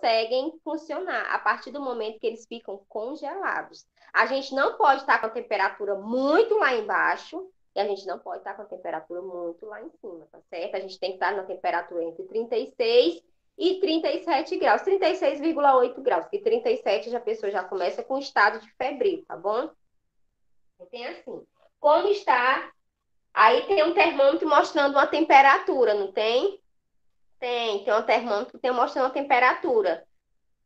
conseguem funcionar a partir do momento que eles ficam congelados. A gente não pode estar com a temperatura muito lá embaixo e a gente não pode estar com a temperatura muito lá em cima, tá certo? A gente tem que estar na temperatura entre 36 e 37 graus, 36,8 graus, porque 37 a pessoa já começa com estado de febril, tá bom? Tem assim, como está? Aí tem um termômetro mostrando uma temperatura, não tem? Tem um termômetro que tem mostrando a temperatura.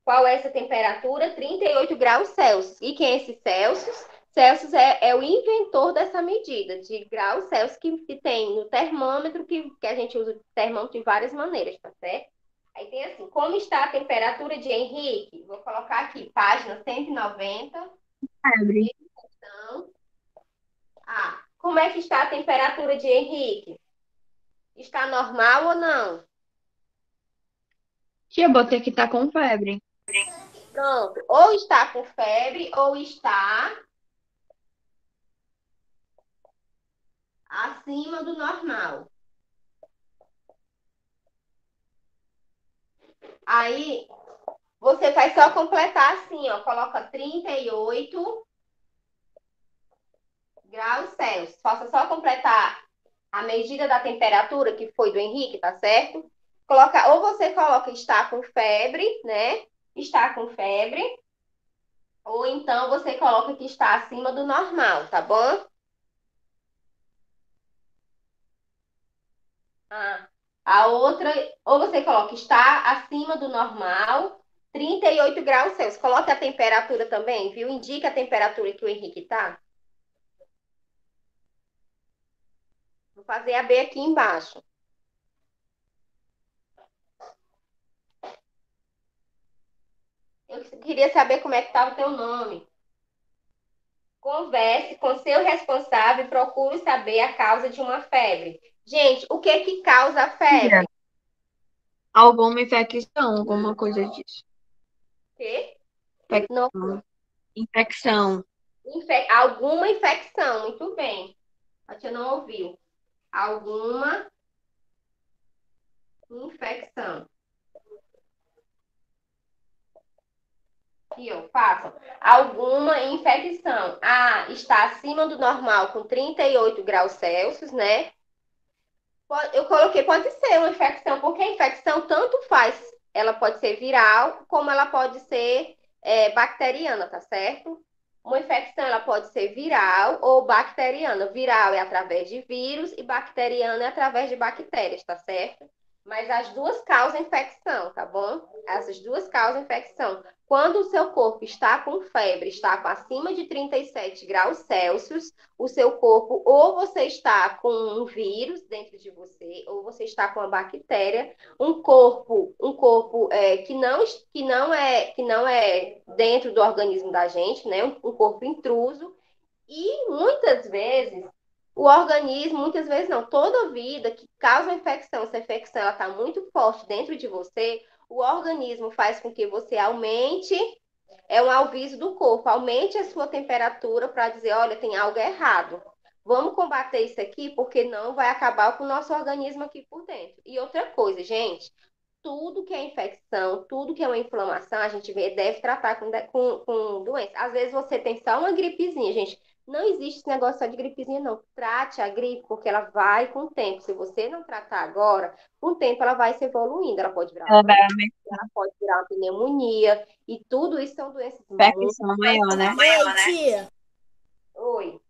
Qual é essa temperatura? 38 graus Celsius. E quem é esse Celsius? Celsius é o inventor dessa medida de graus Celsius que tem no termômetro, que a gente usa o termômetro de várias maneiras, tá certo? Aí tem assim, como está a temperatura de Henrique? Vou colocar aqui, página 190. Febre. Então, como é que está a temperatura de Henrique? Está normal ou não? Tia, botei que tá com febre. Pronto. Ou está com febre, ou está acima do normal. Aí, você faz só completar assim, ó. Coloca 38 graus Celsius. Faça só completar a medida da temperatura que foi do Henrique, tá certo? Ou você coloca está com febre, né? Está com febre. Ou então você coloca que está acima do normal, tá bom? Ah, a outra, ou você coloca está acima do normal, 38 graus Celsius. Coloque a temperatura também, viu? Indica a temperatura que o Henrique tá. Vou fazer a B aqui embaixo. Eu queria saber como é que estava o teu nome. Converse com seu responsável e procure saber a causa de uma febre. Gente, o que que causa a Tia, febre? alguma infecção, alguma coisa disso. O quê? Não, Infecção. Infecção. alguma infecção, muito bem. A tia não ouviu. Alguma infecção. Aqui, ó, façam. Alguma infecção. Está acima do normal com 38 graus Celsius, né? Eu coloquei, pode ser uma infecção, porque a infecção tanto faz. Ela pode ser viral, como ela pode ser bacteriana, tá certo? Uma infecção, ela pode ser viral ou bacteriana. Viral é através de vírus e bacteriana é através de bactérias, tá certo? Mas as duas causam infecção, tá bom? Essas duas causam infecção. Quando o seu corpo está com febre, está com acima de 37 graus Celsius, o seu corpo, ou você está com um vírus dentro de você, ou você está com uma bactéria, um corpo que não é dentro do organismo da gente, né? Um corpo intruso. E muitas vezes o organismo, muitas vezes não, toda vida que causa uma infecção, essa infecção ela está muito forte dentro de você, o organismo faz com que você aumente um aviso do corpo, aumente a sua temperatura para dizer, olha, tem algo errado. Vamos combater isso aqui, porque não vai acabar com o nosso organismo aqui por dentro. E outra coisa, gente, tudo que é infecção, tudo que é uma inflamação, a gente deve tratar com doença. Às vezes você tem só uma gripezinha, gente. Não existe esse negócio só de gripezinha, não. Trate a gripe, porque ela vai com o tempo. Se você não tratar agora, com o tempo ela vai se evoluindo. Ela pode virar uma Ela vai bronquite, aumentar ela pode virar uma pneumonia. E tudo isso são doenças a muito. infecção maior, né? Ei, tia, Oi.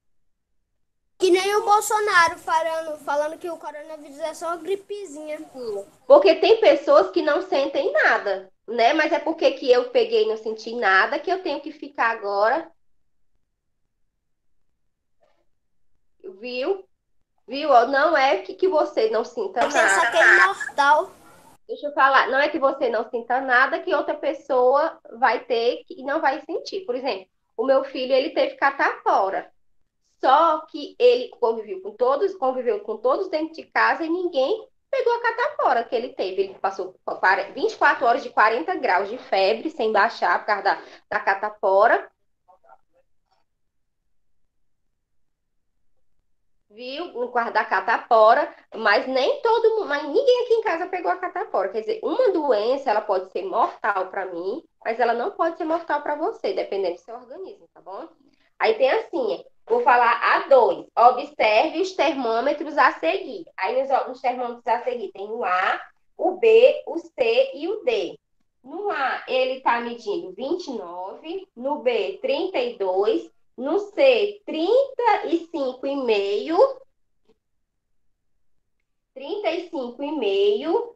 que nem o Bolsonaro falando que o coronavírus é só uma gripezinha. Porque tem pessoas que não sentem nada, né? Mas é porque que eu peguei e não senti nada que eu tenho que ficar agora, viu? Viu? Ó, não é que você não sinta Você é só nada. que é imortal. Deixa eu falar, não é que você não sinta nada que outra pessoa vai ter e não vai sentir. Por exemplo, o meu filho, ele teve catapora. Só que ele conviveu com todos dentro de casa e ninguém pegou a catapora que ele teve. Ele passou 24 horas de 40 graus de febre sem baixar por causa da catapora. viu? No quarto da catapora, mas nem todo mundo, mas ninguém aqui em casa pegou a catapora. Quer dizer, uma doença, ela pode ser mortal para mim, mas ela não pode ser mortal para você, dependendo do seu organismo, tá bom? Aí tem assim, vou falar a dois. Observe os termômetros a seguir. Aí nos termômetros a seguir tem o A, o B, o C e o D. No A, ele está medindo 29, no B, 32, no C, 35,5, 35,5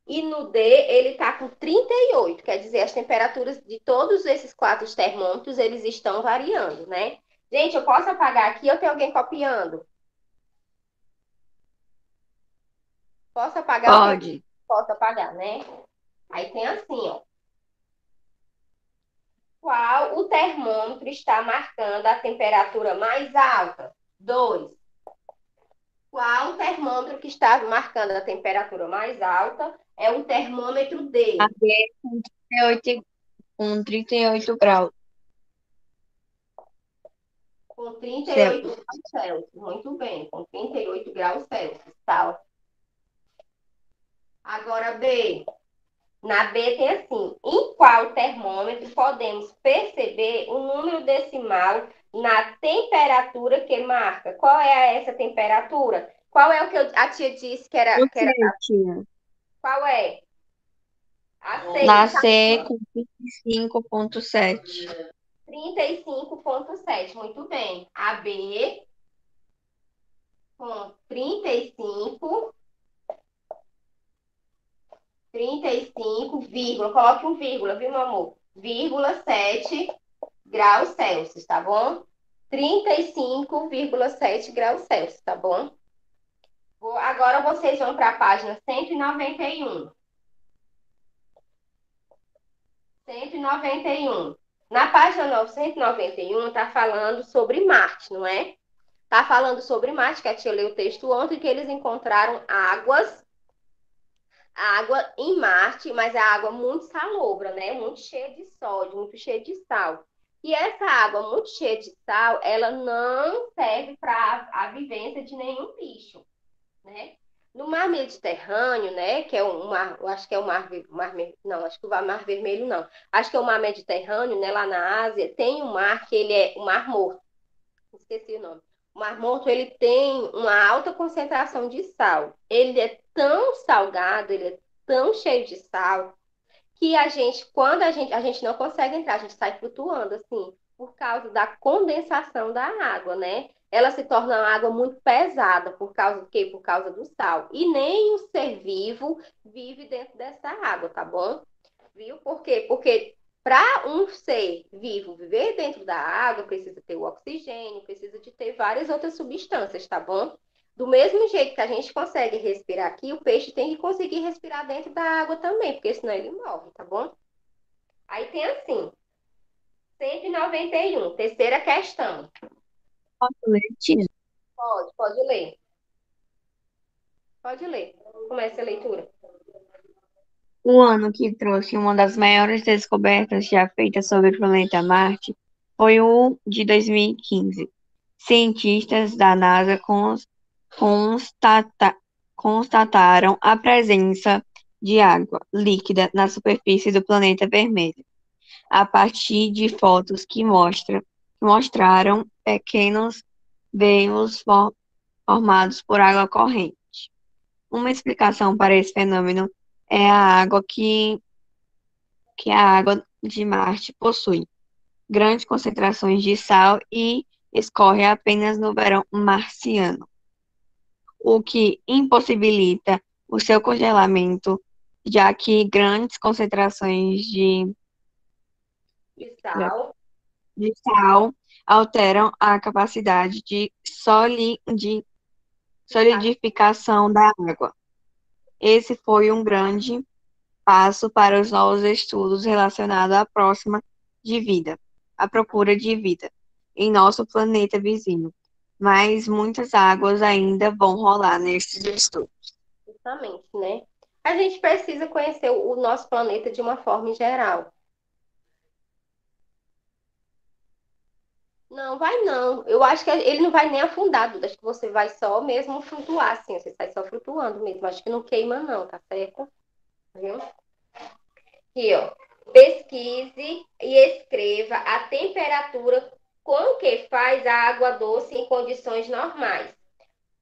e no D ele está com 38. Quer dizer, as temperaturas de todos esses quatro termômetros, eles estão variando, né? Gente, eu posso apagar aqui ou tem alguém copiando? Posso apagar ou tem... Pode. Posso apagar, né? Aí tem assim, ó. Qual o termômetro está marcando a temperatura mais alta? 2. Qual o termômetro que está marcando a temperatura mais alta? É o termômetro A D, B com 38, com 38 graus com 38 Celsius. graus Celsius. Muito bem, com 38 graus Celsius. Tá? Agora, B. Na B tem assim: em qual termômetro podemos perceber o número decimal na temperatura que marca? Qual é essa temperatura? Qual é o que a tia disse que era? Você, tia. Qual é? A 6, Nascer com 25,7. 35,7. Muito bem. A B com 35, vírgula, coloque um vírgula, viu, meu amor? Vírgula 7 graus Celsius, tá bom? 35,7 graus Celsius, tá bom? Agora vocês vão para a página 191. 191. Na página 991 está falando sobre Marte, não é? Está falando sobre Marte, que a tia leu o texto ontem, que eles encontraram água em Marte, mas é água muito salobra, né? Muito cheia de sódio, muito cheia de sal. E essa água muito cheia de sal, ela não serve para a vivência de nenhum bicho, né? No mar Mediterrâneo, né, que é um mar, eu acho que é o não, acho que o mar Vermelho não. Acho que é o mar Mediterrâneo, né, lá na Ásia, tem um mar que ele é o Mar Morto. Esqueci o nome. O Mar Morto, ele tem uma alta concentração de sal. Ele é tão salgado, ele é tão cheio de sal, que quando a gente não consegue entrar, a gente sai flutuando, assim, por causa da condensação da água, né? Ela se torna uma água muito pesada, por causa do quê? Por causa do sal. E nem o ser vivo vive dentro dessa água, tá bom? Viu? Por quê? Porque para um ser vivo viver dentro da água, precisa ter o oxigênio, precisa de ter várias outras substâncias, tá bom? Do mesmo jeito que a gente consegue respirar aqui, o peixe tem que conseguir respirar dentro da água também, porque senão ele morre, tá bom? Aí tem assim, 191, terceira questão. Posso ler, tia? Pode ler. Pode ler. Comece a leitura. O ano que trouxe uma das maiores descobertas já feitas sobre o planeta Marte foi o de 2015. Cientistas da NASA constata- constataram a presença de água líquida na superfície do planeta vermelho, a partir de fotos que mostraram pequenos veios formados por água corrente. Uma explicação para esse fenômeno é a água que a água de Marte possui grandes concentrações de sal e escorre apenas no verão marciano, o que impossibilita o seu congelamento, já que grandes concentrações De sal. de sal alteram a capacidade de solidificação da água. Esse foi um grande passo para os novos estudos relacionados à próxima de vida, à procura de vida em nosso planeta vizinho. Mas muitas águas ainda vão rolar nesses estudos. Justamente, né? A gente precisa conhecer o nosso planeta de uma forma geral. Não, vai não. Eu acho que ele não vai nem afundar, Duda. Acho que você vai só mesmo flutuar, assim. Você sai só flutuando mesmo. Acho que não queima, não, tá certo? Viu? Aqui, ó. Pesquise e escreva a temperatura com que faz a água doce em condições normais.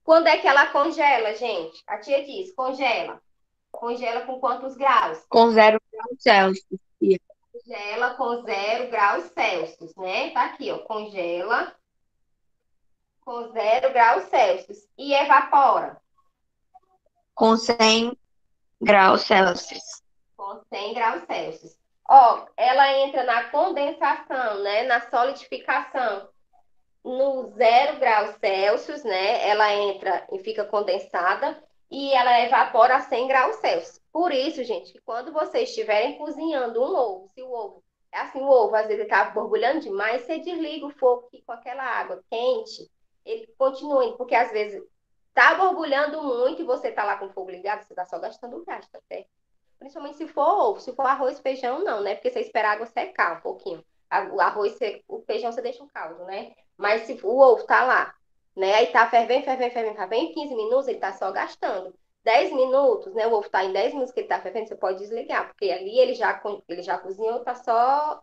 Quando é que ela congela, gente? A tia diz, congela. Congela com quantos graus? Com 0 graus Celsius. Congela com 0 graus Celsius, né? Tá aqui, ó. Congela com 0 graus Celsius. E evapora Com 100 graus Celsius. com 100 graus Celsius. Ó, ela entra na condensação, né? Na solidificação no 0 graus Celsius, né? Ela entra e fica condensada e ela evapora a 100 graus Celsius. Por isso, gente, que quando vocês estiverem cozinhando um ovo, se o ovo, é assim, o ovo às vezes está borbulhando demais, você desliga o fogo que com aquela água quente, ele continua indo, porque às vezes tá borbulhando muito e você tá lá com o fogo ligado, você tá só gastando gás, tá certo? Principalmente se for ovo, se for arroz, feijão, não, né? Porque você espera a água secar um pouquinho. O arroz, o feijão você deixa um caldo, né? Mas se o ovo tá lá, né? Aí tá fervendo, fervendo, fervendo, fervendo, 15 minutos ele tá só gastando. 10 minutos, né? O ovo tá em 10 minutos que ele tá fervendo, você pode desligar, porque ali ele já cozinhou, tá só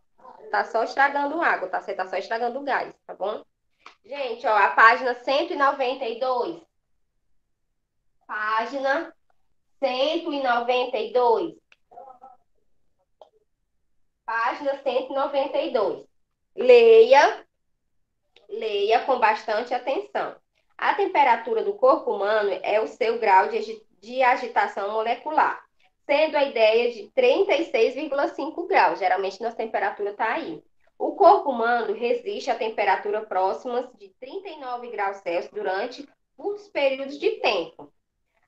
estragando água, tá? Você tá só estragando o gás, tá bom? Gente, ó, a página 192. Página 192. Página 192. Leia, leia com bastante atenção. A temperatura do corpo humano é o seu grau de agitação molecular, sendo a ideia de 36,5 graus. Geralmente nossa temperatura está aí. O corpo humano resiste a temperatura próximas de 39 graus Celsius durante os períodos de tempo.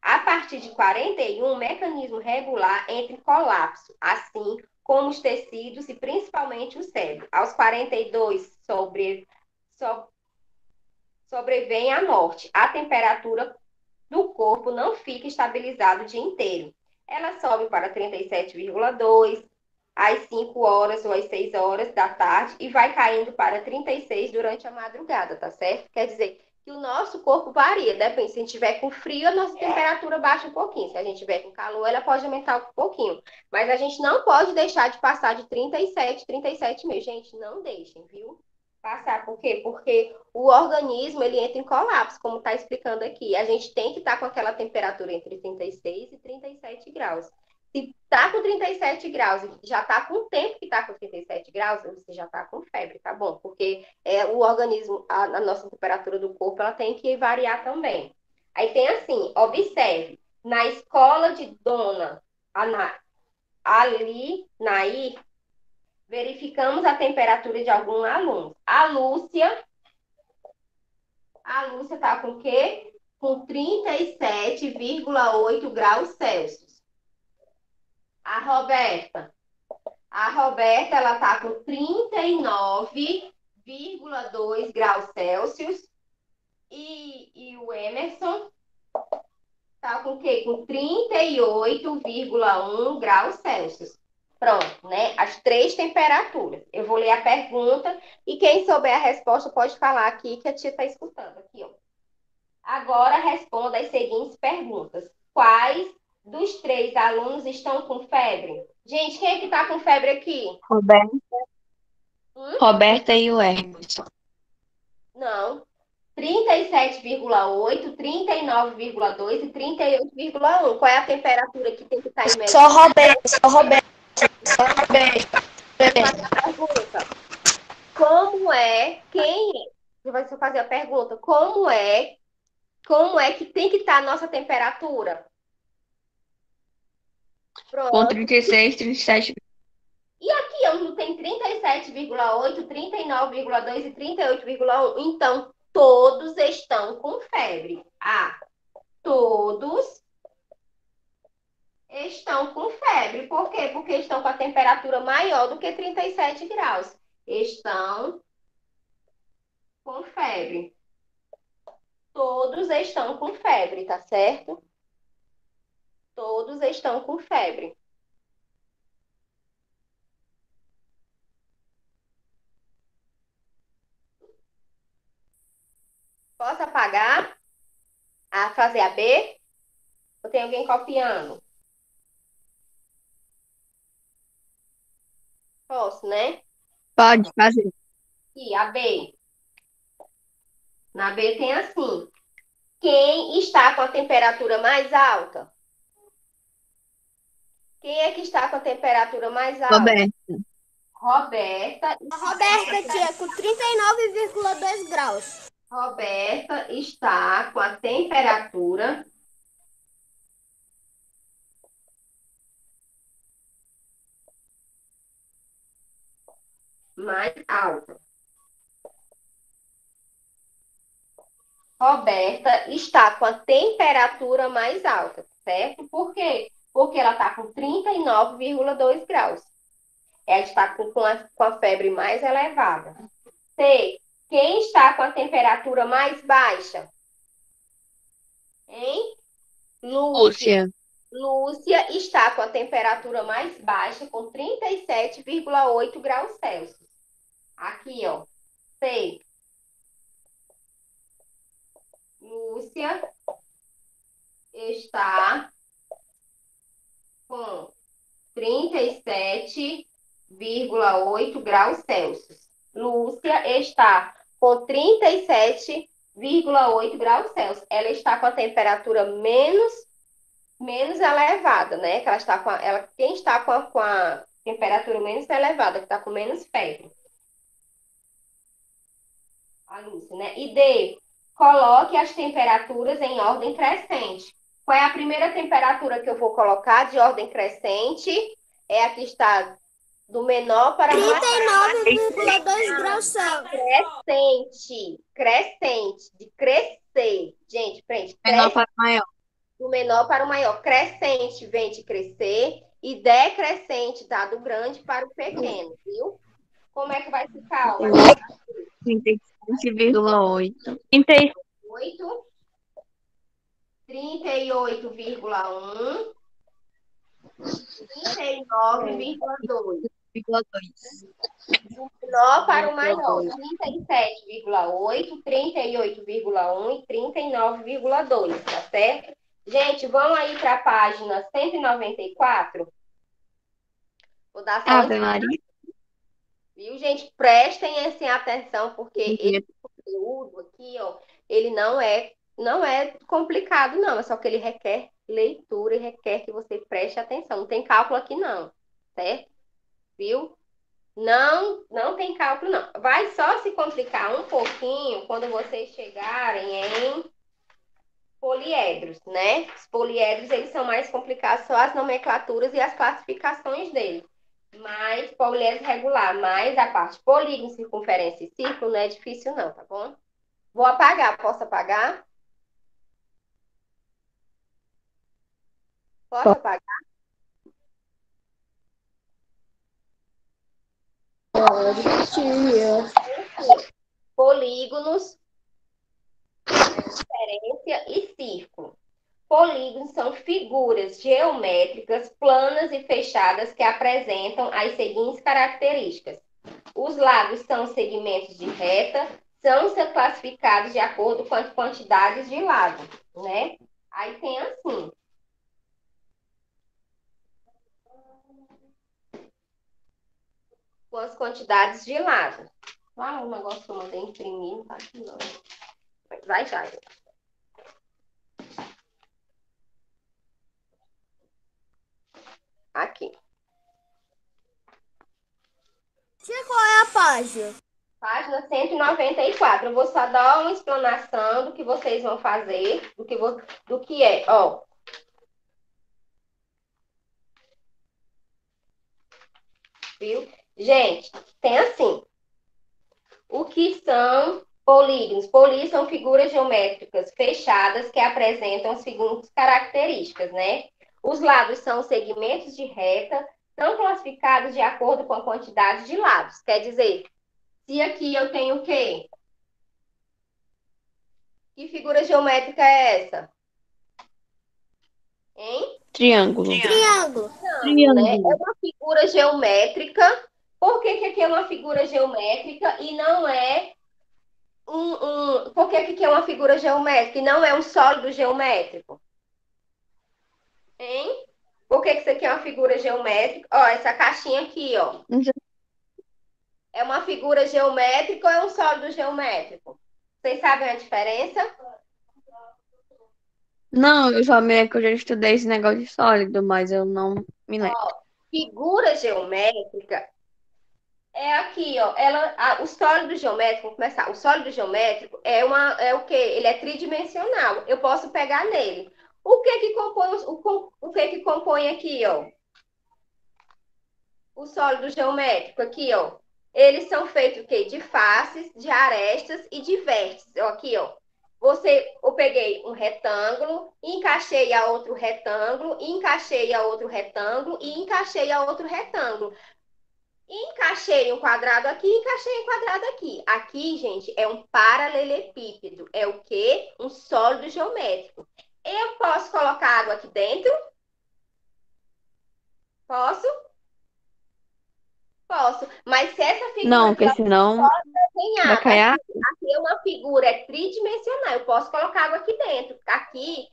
A partir de 41, o mecanismo regular entra em colapso, assim como os tecidos e principalmente o cérebro. Aos 42, sobrevém a morte. A temperatura do corpo não fica estabilizada o dia inteiro. Ela sobe para 37,2 às 5 horas ou às 6 horas da tarde e vai caindo para 36 durante a madrugada, tá certo? Quer dizer que o nosso corpo varia, depende. Se a gente tiver com frio, a nossa temperatura baixa um pouquinho. Se a gente tiver com calor, ela pode aumentar um pouquinho. Mas a gente não pode deixar de passar de 37, 37,5. Gente, não deixem, viu? Passar. Por quê? Porque o organismo ele entra em colapso, como está explicando aqui. A gente tem que estar com aquela temperatura entre 36 e 37 graus. Se está com 37 graus e já está com o tempo que está com 37 graus, você já está com febre, tá bom? Porque o organismo, a nossa temperatura do corpo, ela tem que variar também. Aí tem assim, observe, na escola de Dona Ali Nair, verificamos a temperatura de alguns alunos. A Lúcia está com o quê? Com 37,8 graus Celsius. A Roberta. A Roberta, ela está com 39,2 graus Celsius. E o Emerson está com o quê? Com 38,1 graus Celsius. Pronto, né? As três temperaturas. Eu vou ler a pergunta e quem souber a resposta pode falar aqui que a tia está escutando. Aqui, ó. Agora responda as seguintes perguntas. Quais dos três alunos estão com febre? Gente, quem é que está com febre aqui? Roberta, Hum? Roberta e o Emerson. Não. 37,8, 39,2 e 38,1. Qual é a temperatura que tem que estar em média? Só Roberto. Pergunta. Como é, quem é? Você vai fazer a pergunta. Como é que tem que estar a nossa temperatura? Com Pronto. 36, 37. E aqui eu tem 37,8, 39,2 e 38,1. Então, todos estão com febre. Todos estão com febre. Por quê? Porque estão com a temperatura maior do que 37 graus. Estão com febre. Todos estão com febre, tá certo? Todos estão com febre. Posso apagar? Fazer a B? Ou tem alguém copiando? Posso, né? Pode fazer. E a B. Na B tem assim. Quem está com a temperatura mais alta? Quem é que está com a temperatura mais alta? Roberto. Roberta. A Roberta, tia, com 39,2 graus. Roberta está com a temperatura mais alta. Roberta está com a temperatura mais alta, certo? Por quê? Porque ela está com 39,2 graus. Ela está com a febre mais elevada. C. Quem está com a temperatura mais baixa? Hein? Lúcia. Lúcia. Lúcia está com a temperatura mais baixa, com 37,8 graus Celsius. Aqui, ó. C. Lúcia está com 37,8 graus Celsius. Lúcia está com 37,8 graus Celsius. Ela está com a temperatura menos elevada, né? Que ela está quem está com a temperatura menos elevada, que está com menos febre. A Lúcia, né? E D, coloque as temperaturas em ordem crescente. Qual é a primeira temperatura que eu vou colocar de ordem crescente? É a que está do menor para o maior. 39,2 graus Celsius. Crescente, de crescer. Gente, frente, Menor para maior. do menor para o maior. Crescente vem de crescer e decrescente, tá? Do grande para o pequeno, viu? Como é que vai ficar? 37,8. 8, 38,1, 39,2. 2. Menor para o maior, 37,8, 38,1 e 39,2, tá certo? Gente, vão aí para a página 194. Vou dar só Ave Maria. Viu, gente? Prestem assim, atenção, porque esse conteúdo aqui, ó, ele não é complicado, não. É só que ele requer leitura e requer que você preste atenção. Não tem cálculo aqui, não. Certo? Viu? Não tem cálculo, não. Vai só se complicar um pouquinho quando vocês chegarem em poliedros, né? Os poliedros, eles são mais complicados, só as nomenclaturas e as classificações deles. Mas poliedro regular, mais a parte polígono, circunferência e círculo, não é difícil não, tá bom? Vou apagar, posso apagar? Posso apagar? Pode, tia. Polígonos, circunferência e círculo. Polígonos são figuras geométricas planas e fechadas que apresentam as seguintes características. Os lados são segmentos de reta, são classificados de acordo com as quantidades de lado, né? Aí tem assim. Com as quantidades de lado. Ah, o negócio que eu mandei imprimir não tá aqui não. Mas vai já. Aqui. Tia, qual é a página? Página 194. Eu vou só dar uma explanação do que vocês vão fazer, do que é, ó. Viu? Gente, tem assim. O que são polígonos? Polígonos são figuras geométricas fechadas que apresentam as seguintes características, né? Os lados são segmentos de reta, são classificados de acordo com a quantidade de lados. Quer dizer, se aqui eu tenho o quê? Que figura geométrica é essa? Hein? Triângulo. Triângulo. Né? É uma figura geométrica. Por que aqui é uma figura geométrica e não é Por que que é uma figura geométrica e não é um sólido geométrico? Hein? Por que que isso aqui é uma figura geométrica? Ó, essa caixinha aqui, ó. É uma figura geométrica ou é um sólido geométrico? Vocês sabem a diferença? Não, eu só me lembro que eu já estudei esse negócio de sólido, mas eu não me lembro. Ó, figura geométrica é aqui, ó. O sólido geométrico, vamos começar. O sólido geométrico é o quê? Ele é tridimensional. Eu posso pegar nele. O que que compõe, o que que compõe aqui, ó? O sólido geométrico aqui, ó. Eles são feitos o quê? De faces, de arestas e de vértices. Ó, aqui, ó. Eu peguei um retângulo, encaixei a outro retângulo, encaixei a outro retângulo e encaixei a outro retângulo. Encaixei um quadrado aqui, encaixei um quadrado aqui. Aqui, gente, é um paralelepípedo. É o quê? Um sólido geométrico. Eu posso colocar água aqui dentro? Posso? Posso. Mas se essa figura Não, aqui, porque ó, senão vai desenhada, cair. aqui é uma figura tridimensional. Eu posso colocar água aqui dentro. Aqui,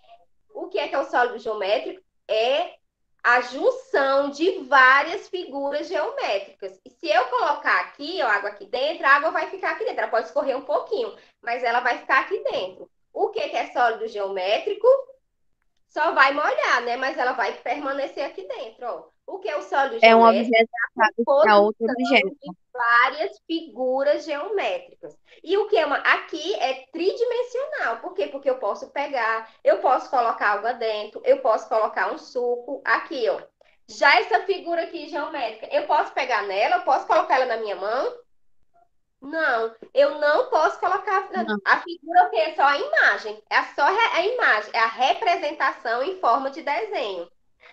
o que é o sólido geométrico? É a junção de várias figuras geométricas. E se eu colocar aqui, ó, água aqui dentro, a água vai ficar aqui dentro. Ela pode escorrer um pouquinho, mas ela vai ficar aqui dentro. O que é sólido geométrico? Só vai molhar, né? Mas ela vai permanecer aqui dentro, ó. O que é o sólido É um geométrico? objeto para Composição outro objeto. de várias figuras geométricas. E o que é aqui é tridimensional. Por quê? Porque eu posso pegar, eu posso colocar água dentro, eu posso colocar um suco aqui, ó. Já essa figura aqui geométrica, eu posso pegar nela, eu posso colocar ela na minha mão? Não, eu não posso colocar Não. a figura, porque é só a imagem. É só a imagem, é a representação em forma de desenho.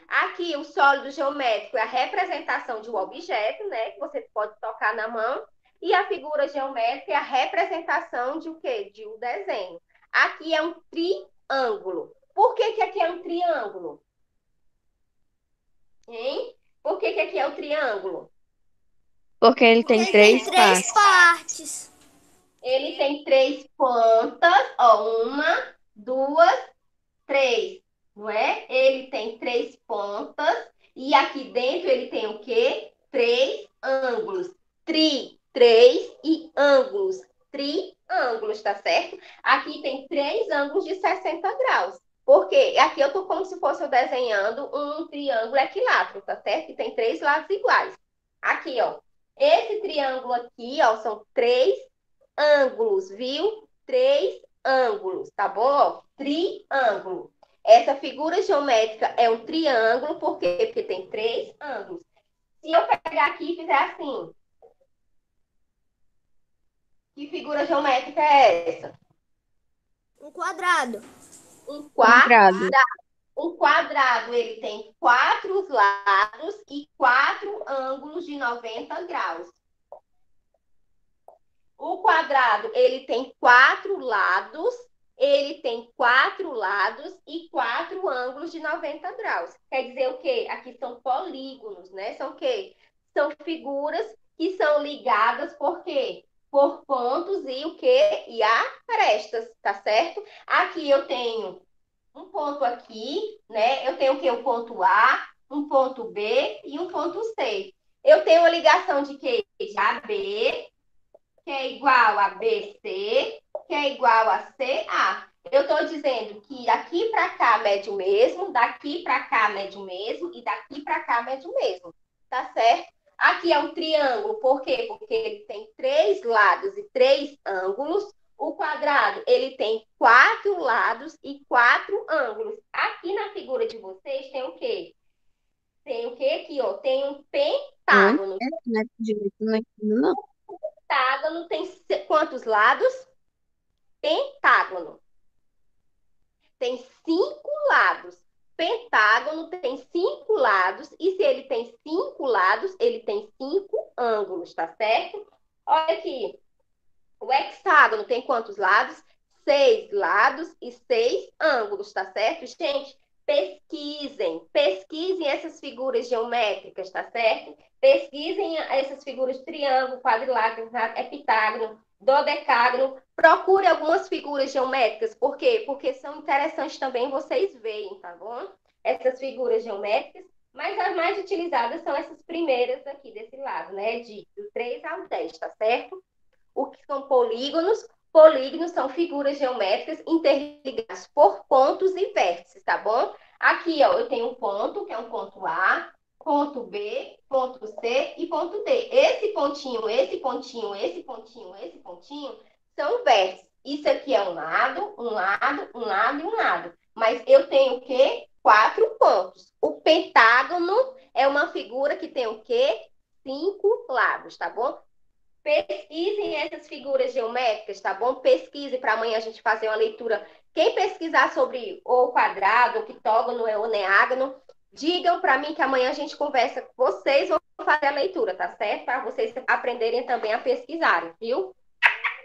Aqui, o sólido geométrico é a representação de um objeto, né? Que você pode tocar na mão. E a figura geométrica é a representação de o quê? De um desenho. Aqui é um triângulo. Por que que aqui é um triângulo? Hein? Por que que aqui é o triângulo? Porque ele tem Ele tem três três partes. partes. Ele tem três pontas, ó, uma, duas, três, não é? Ele tem três pontas e aqui dentro ele tem o quê? Três ângulos. Três e ângulos. Triângulos, tá certo? Aqui tem três ângulos de 60 graus. Por quê? Aqui eu tô como se fosse eu desenhando um triângulo equilátero, tá certo? Que tem três lados iguais. Aqui, ó. Esse triângulo aqui, ó, são três ângulos, viu? Três ângulos, tá bom? Triângulo. Essa figura geométrica é um triângulo, por quê? Porque tem três ângulos. Se eu pegar aqui e fizer assim, que figura geométrica é essa? Um quadrado. Um quadrado. Quadrado. Um quadrado, ele tem quatro lados e quatro ângulos de 90 graus. O quadrado, ele tem quatro lados e quatro ângulos de 90 graus. Quer dizer o quê? Aqui são polígonos, né? São o quê? São figuras que são ligadas por quê? Por pontos e o quê? E arestas, tá certo? Aqui eu tenho um ponto aqui, né? Eu tenho o quê? Um ponto A, um ponto B e um ponto C. Eu tenho uma ligação de quê? De AB, que é igual a BC, que é igual a CA. Eu estou dizendo que daqui para cá mede o mesmo, daqui para cá mede o mesmo e daqui para cá mede o mesmo. Tá certo? Aqui é um triângulo, por quê? Porque ele tem três lados e três ângulos. O quadrado, ele tem quatro lados e quatro ângulos. Aqui na figura de vocês tem o quê? Tem o quê aqui, ó? Tem um Não pentágono. entendo, né? Direito, não entendo, não. Pentágono tem quantos lados? Pentágono tem cinco lados. Pentágono tem cinco lados. E se ele tem cinco lados, ele tem cinco ângulos, tá certo? Olha aqui. O hexágono tem quantos lados? Seis lados e seis ângulos, tá certo? Gente, pesquisem essas figuras geométricas, tá certo? Pesquisem essas figuras de triângulo, quadrilátero, heptágono, dodecágono. Procure algumas figuras geométricas. Por quê? Porque são interessantes também vocês verem, tá bom? Essas figuras geométricas, mas as mais utilizadas são essas primeiras aqui desse lado, né? Do 3 ao 10, tá certo? O que são polígonos? Polígonos são figuras geométricas interligadas por pontos e vértices, tá bom? Aqui, ó, eu tenho um ponto, que é um ponto A, ponto B, ponto C e ponto D. Esse pontinho, esse pontinho, esse pontinho, esse pontinho são vértices. Isso aqui é um lado, um lado, um lado e um lado. Mas eu tenho o quê? 4 pontos. O pentágono é uma figura que tem o quê? 5 lados, tá bom? Pesquisem essas figuras geométricas, tá bom? Pesquise para amanhã a gente fazer uma leitura. Quem pesquisar sobre o quadrado, o octógono, o neágono, digam para mim que amanhã a gente conversa. Vocês vão fazer a leitura, tá certo? Para vocês aprenderem também a pesquisarem, viu?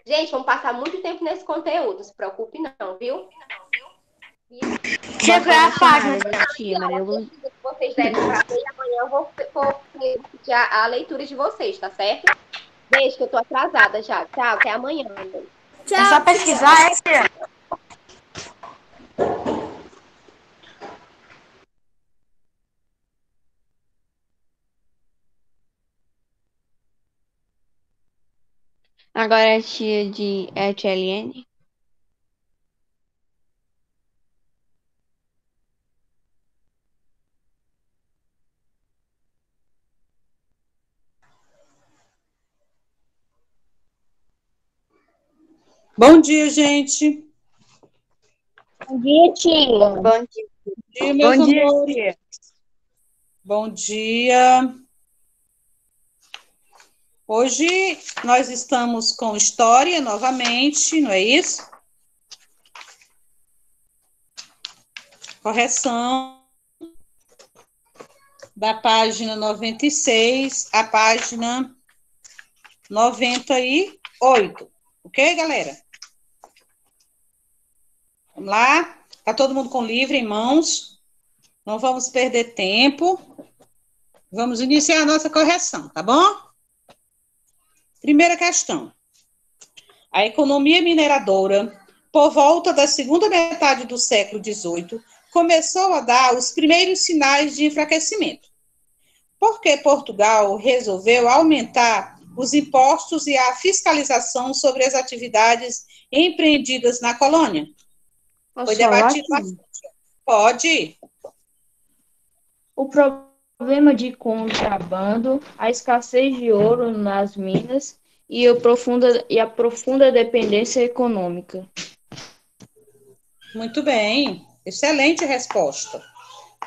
Gente, vamos passar muito tempo nesse conteúdo, não se preocupe não, viu? Chegou a página. Tia Maria Luz. Vocês devem fazer e amanhã eu vou repetir a leitura de vocês, tá certo? Beijo, que eu tô atrasada já. Tchau, até amanhã. É só pesquisar, tia. Agora é tia de ETLN. Bom dia, gente. Bom dia, tia. Bom dia. Bom dia, meus Bom dia, amores. tia. Bom dia. Hoje nós estamos com história novamente, não é isso? Correção da página 96 à página 98. Ok, galera? Vamos lá? Está todo mundo com o livro em mãos? Não vamos perder tempo. Vamos iniciar a nossa correção, tá bom? Primeira questão. A economia mineradora, por volta da segunda metade do século XVIII, começou a dar os primeiros sinais de enfraquecimento. Por que Portugal resolveu aumentar os impostos e a fiscalização sobre as atividades empreendidas na colônia? Foi debatido bastante. Pode. O problema de contrabando, a escassez de ouro nas minas e a profunda dependência econômica. Muito bem. Excelente resposta.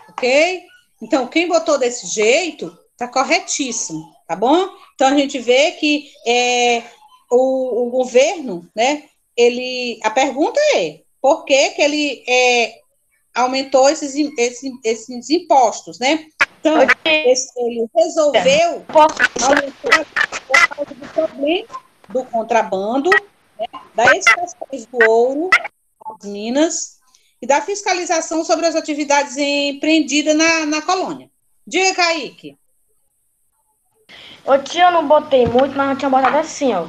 Ok? Então, quem botou desse jeito, está corretíssimo, tá bom? Então, a gente vê que o governo, né, a pergunta é, por que que ele aumentou esses impostos, né? Então, ele resolveu aumentar por causa do problema do contrabando, né, da escassez do ouro, das minas, e da fiscalização sobre as atividades empreendidas na colônia. Diga, Kaique. Ô tia, eu não botei muito, mas eu tinha botado assim, ó.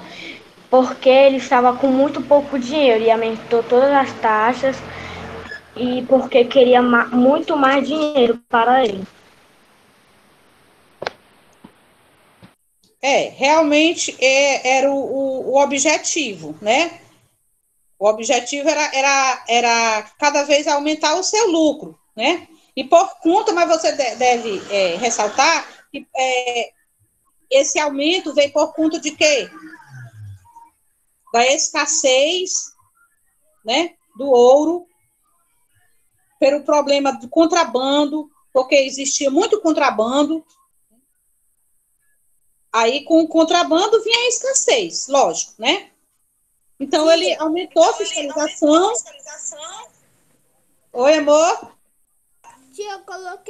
Porque ele estava com muito pouco dinheiro e aumentou todas as taxas e porque queria muito mais dinheiro para ele. Realmente era o objetivo, né? O objetivo era cada vez aumentar o seu lucro, né? E por conta, mas você deve ressaltar que esse aumento veio por conta de quê? Da escassez, né, do ouro, pelo problema do contrabando, porque existia muito contrabando. Aí, com o contrabando, vinha a escassez, lógico, né? Então, ele aumentou a fiscalização. Oi, amor? Tia, eu coloquei